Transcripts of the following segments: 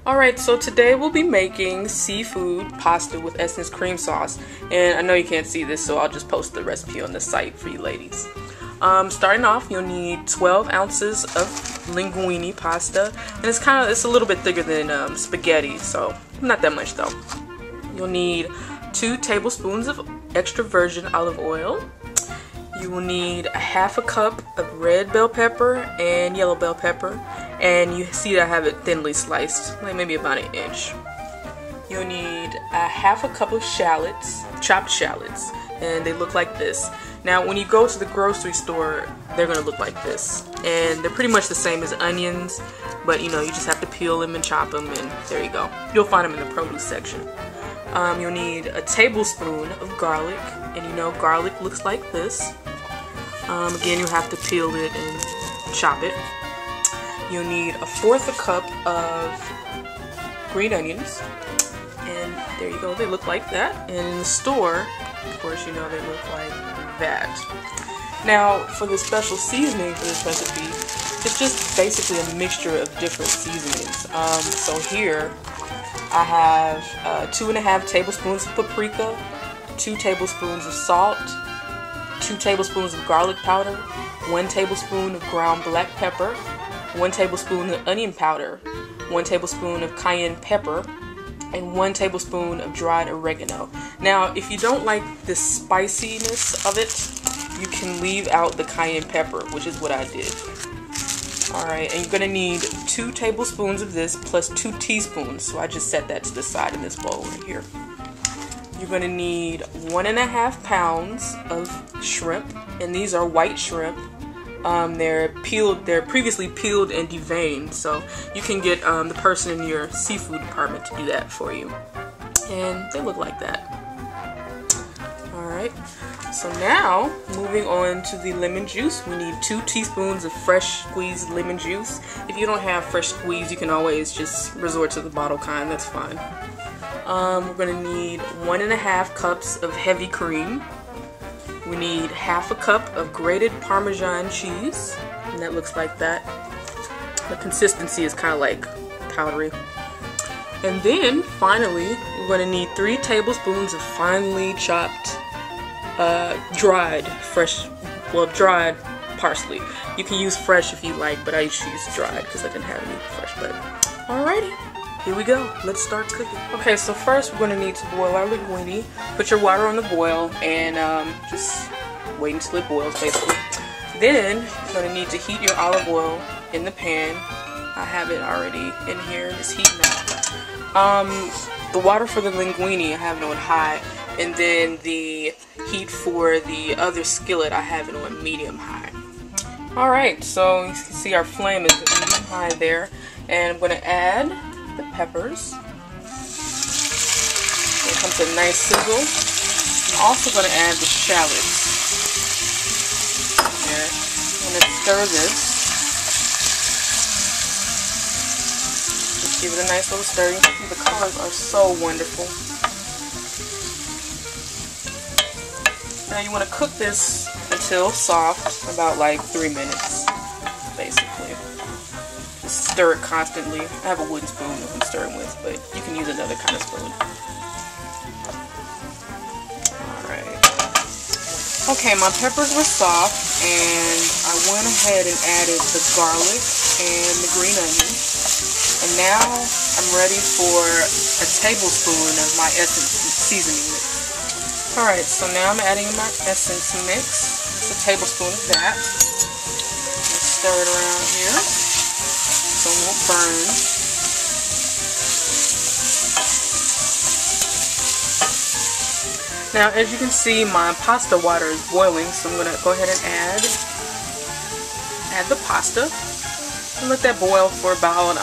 Alright, so today we'll be making seafood pasta with essence cream sauce. And I know you can't see this, so I'll just post the recipe on the site for you ladies. Starting off, you'll need 12 ounces of linguine pasta. And it's a little bit thicker than spaghetti, so not that much though. You'll need 2 tablespoons of extra virgin olive oil. You will need a half a cup of red bell pepper and yellow bell pepper. And you see that I have it thinly sliced, like maybe about an inch. You'll need a half a cup of shallots, chopped shallots, and they look like this. Now when you go to the grocery store, they're gonna look like this. And they're pretty much the same as onions, but you just have to peel them and chop them, and there you go. You'll find them in the produce section. You'll need a tablespoon of garlic, and garlic looks like this. Again, you have to peel it and chop it. You'll need a fourth a cup of green onions, and there you go, they look like that. And in the store, of course, they look like that. Now, for the special seasoning for this recipe, it's just basically a mixture of different seasonings. So here, I have 2.5 tablespoons of paprika, 2 tablespoons of salt, 2 tablespoons of garlic powder, 1 tablespoon of ground black pepper, 1 tablespoon of onion powder, 1 tablespoon of cayenne pepper, and 1 tablespoon of dried oregano. Now, if you don't like the spiciness of it, you can leave out the cayenne pepper, which is what I did. Alright, and you're going to need 2 tablespoons of this plus 2 teaspoons, so I just set that to the side in this bowl right here. You're going to need 1.5 pounds of shrimp, and these are white shrimp. They're previously peeled and deveined, so you can get the person in your seafood department to do that for you. And they look like that. Alright, so now moving on to the lemon juice. We need 2 teaspoons of fresh squeezed lemon juice. If you don't have fresh squeeze, you can always just resort to the bottle kind, that's fine. We're going to need 1.5 cups of heavy cream. We need half a cup of grated Parmesan cheese, and that looks like that. The consistency is kind of like powdery. And then, finally, we're going to need 3 tablespoons of finely chopped, dried parsley. You can use fresh if you like, but I choose dried because I didn't have any fresh. But alrighty. Here we go. Let's start cooking. Okay, so first we're going to need to boil our linguine. Put your water on the boil and just wait until it boils, basically. Then you're going to need to heat your olive oil in the pan. I have it already in here. It's heating up. The water for the linguine, I have it on high. And then the heat for the other skillet, I have it on medium-high. Alright, so you can see our flame is medium-high there. And I'm going to add the peppers. Here comes a nice sizzle. I'm also going to add the shallots. There. I'm going to stir this. Just give it a nice little stir. You can see the colors are so wonderful. Now you want to cook this until soft, about like 3 minutes, basically. Stir it constantly. I have a wooden spoon that I'm stirring with, but you can use another kind of spoon. Alright. Okay, my peppers were soft, and I went ahead and added the garlic and the green onion. And now I'm ready for a tablespoon of my essence seasoning mix. Alright, so now I'm adding my essence mix. Just a tablespoon of that. Just stir it around here so it won't burn. Now, as you can see, my pasta water is boiling, so I'm going to go ahead and add the pasta. And let that boil for about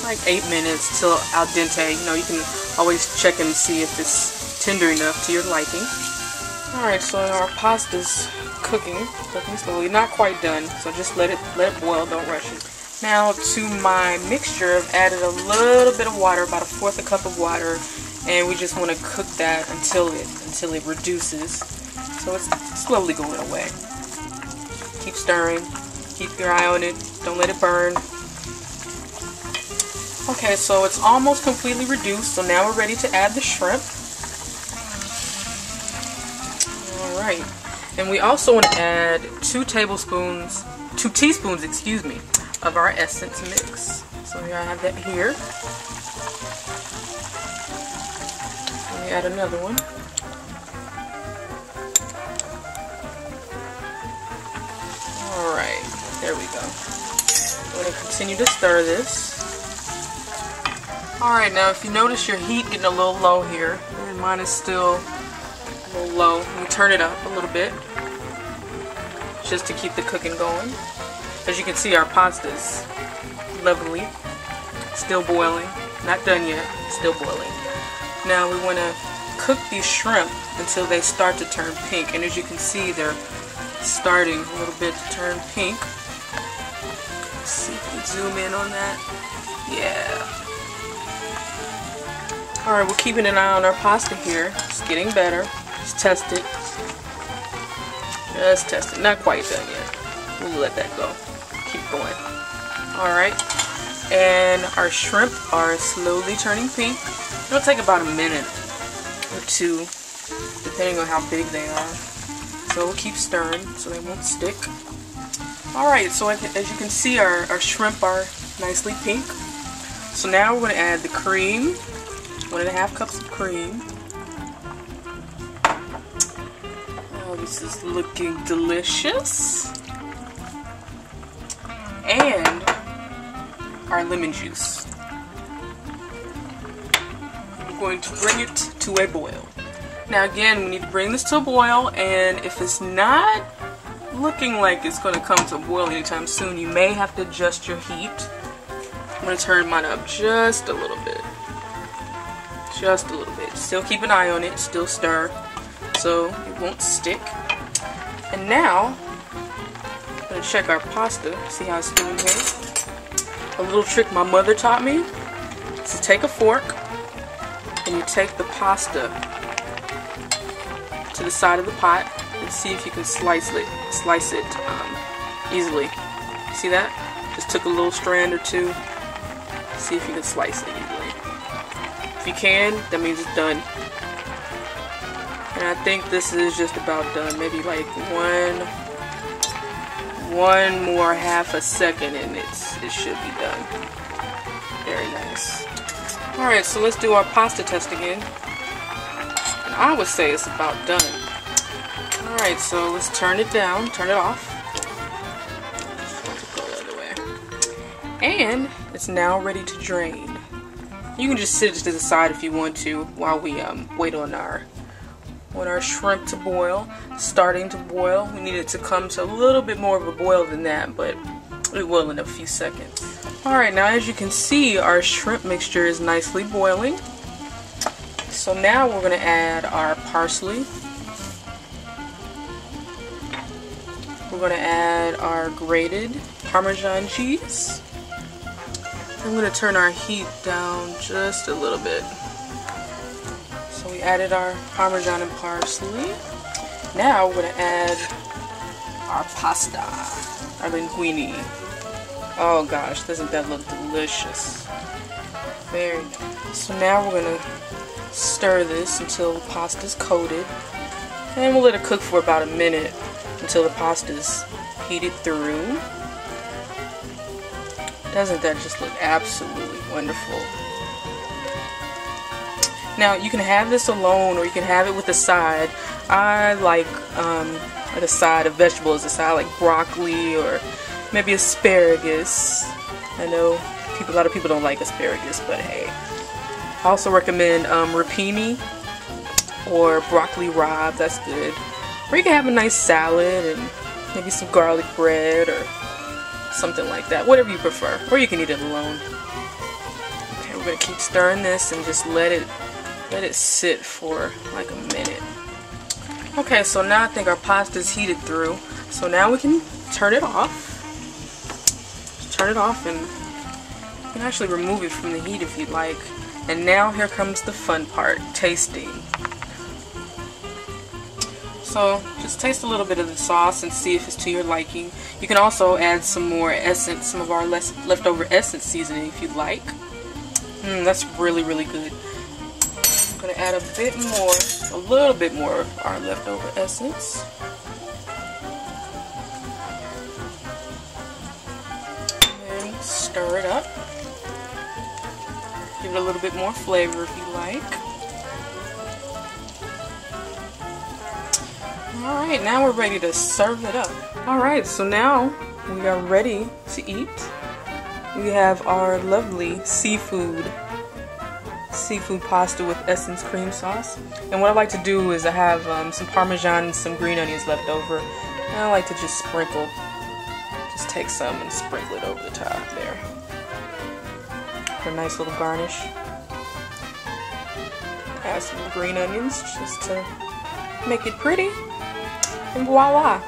like 8 minutes till al dente. You can always check and see if it's tender enough to your liking. Alright, so our pasta's cooking slowly. Not quite done, so just let it boil, don't rush it. Now to my mixture, I've added a little bit of water, about 1/4 cup of water, and we just want to cook that until it reduces. So it's slowly going away. Keep stirring, keep your eye on it, don't let it burn. Okay, so it's almost completely reduced, so now we're ready to add the shrimp. Alright, and we also want to add 2 teaspoons, excuse me, of our essence mix. So here I have that here. Let me add another one. Alright, there we go. I'm going to continue to stir this. Alright, now if you notice your heat getting a little low here, and mine is still a little low, we turn it up a little bit just to keep the cooking going. As you can see, our pasta is lovely, still boiling, not done yet, still boiling. Now we want to cook these shrimp until they start to turn pink, and as you can see, they're starting a little bit to turn pink. Let's see if we can zoom in on that. Yeah. Alright, we're keeping an eye on our pasta here. It's getting better. Just test it. Just test it. Not quite done yet. We'll let that go. Keep going. Alright. And our shrimp are slowly turning pink. It'll take about a minute or 2, depending on how big they are. So we'll keep stirring so they won't stick. Alright, so as you can see, our shrimp are nicely pink. So now we're going to add the cream. 1.5 cups of cream. Oh, this is looking delicious. And our lemon juice. We're going to bring it to a boil. Now again, we need to bring this to a boil, and if it's not looking like it's going to come to a boil anytime soon, you may have to adjust your heat. I'm going to turn mine up just a little bit. Just a little bit. Still keep an eye on it, still stir so it won't stick. And now, I'm going to check our pasta, see how it's doing here. A little trick my mother taught me is to take a fork and you take the pasta to the side of the pot and see if you can slice it easily. See that? Just took a little strand or 2. See if you can slice it easily. If you can, that means it's done. And I think this is just about done. Maybe like one more half a second and it should be done. Very nice. Alright, so let's do our pasta test again. And I would say it's about done. Alright, so let's turn it down, turn it off. Go the other way. And it's now ready to drain. You can just sit it to the side if you want to while we wait on our shrimp to boil. Starting to boil. We need it to come to a little bit more of a boil than that, but it will in a few seconds. Alright, now as you can see, our shrimp mixture is nicely boiling. So now we're going to add our parsley. We're going to add our grated Parmesan cheese. I'm going to turn our heat down just a little bit. So we added our Parmesan and parsley. Now we're going to add our pasta, our linguine. Oh gosh, doesn't that look delicious? Very nice. So now we're going to stir this until the pasta's coated. And we'll let it cook for about a minute until the pasta's heated through. Doesn't that just look absolutely wonderful? Now you can have this alone, or you can have it with a side. I like a side of vegetables, a side like broccoli or maybe asparagus. I know a lot of people don't like asparagus, but hey. I also recommend rapini or broccoli rabe. That's good. Or you can have a nice salad and maybe some garlic bread or something like that, whatever you prefer, or you can eat it alone. Okay, we're gonna keep stirring this and just let it sit for like a minute. Okay, so now I think our pasta is heated through, so now we can turn it off. Just turn it off, and you can actually remove it from the heat if you'd like. And now here comes the fun part, tasting. So just taste a little bit of the sauce and see if it's to your liking. You can also add some more essence, some of our leftover essence seasoning if you'd like. That's really, really good. I'm gonna add a little bit more of our leftover essence. And then stir it up. Give it a little bit more flavor if you like. Alright, now we're ready to serve it up. Alright, so now we are ready to eat. We have our lovely seafood pasta with Essence cream sauce. And what I like to do is I have some Parmesan and some green onions left over. And I like to just take some and sprinkle it over the top there. For a nice little garnish. Add some green onions just to make it pretty. And voila!